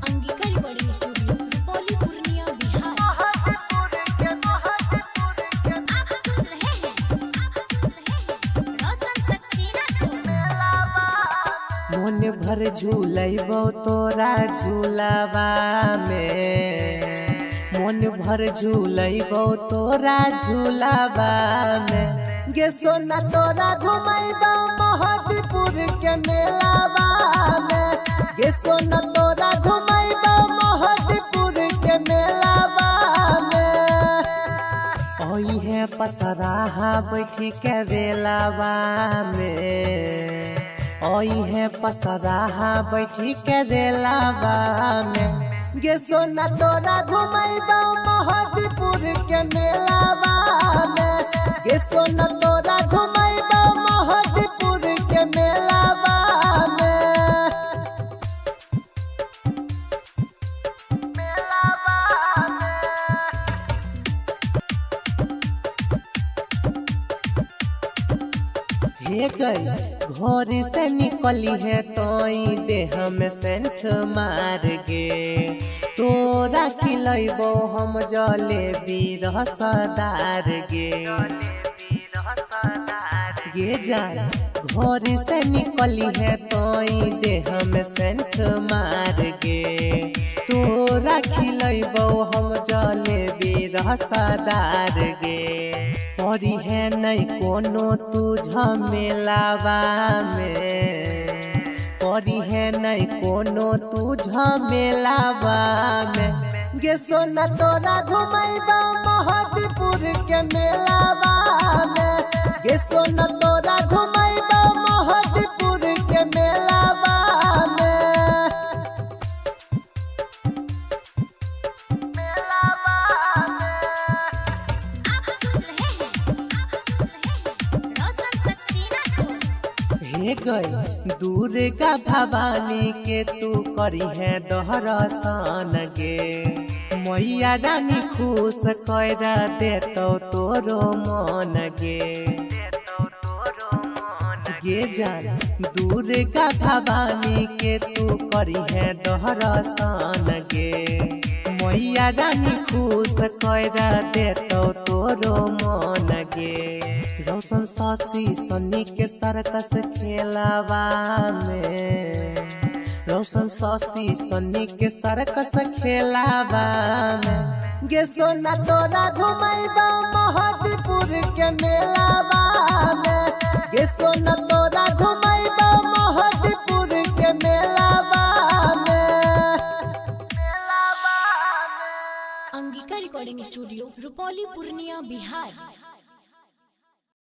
Angika recording studio Rupauli Purnia Bihar. आप सुन रहे हैं रोशन सक्सेना को। मन भर झूलबो तोरा झूलावा में, मन भर झूलबो तोरा झूलावा में, गे सोना तोरा घुमैबो मोहदीपुर के मेलावा में, गे सोना तोरा घुमैबो मोहदीपुर के मेलावा में। ओही है पसराहा बैठी के रेलावा में, ओही है पसराहा बैठी के रेलावा में, गे सोना तोरा घुमैबो मोहदीपुर के मेलावा में, गे सोना तोरा घुमैबो मोहदीपुर के मेलावा में। हे गई घर से निकली है तोई देह में सेंठ मार गे, तोरा खिलैबो हम जलेबी रसदार गे, गे जान घर से निकली है तोई देह में सेंठ मार गे, तोरा खिलैबो हम जलेबी रसदार गे। पड़ी है नहीं कोनो तू झमेलावा में, पड़ी है नहीं कोनो तू झमेलावा में, गे सोना तोरा घुमैबो मोहदीपुर के मेलावा में, गे सोना तोरा घुमैबो मोहदीपुर के मेलावा में। आप सुन रहे हैं रोशन सक्सेना को। हे गई दुर्गा भवानी के तू करी है दर्शन गे, मैया रानी खुश कर देतो तोरो मन गे, गे जान दुर्गा भवानी के तू करी है दर्शन गे, मैया रानी खुश कर देतो तोरो मन गे। रोशन शशि सन्नी के सर्कस खेलावा में, रोशन शशि सन्नी के सर्कस खेलावा में, गे सोना तोरा घुमैबो मोहदीपुर के मेलावा में, गे सोना तोरा घुमैबो मोहदीपुर के मेलावा में। Angika recording studio Rupauli Purnia Bihar.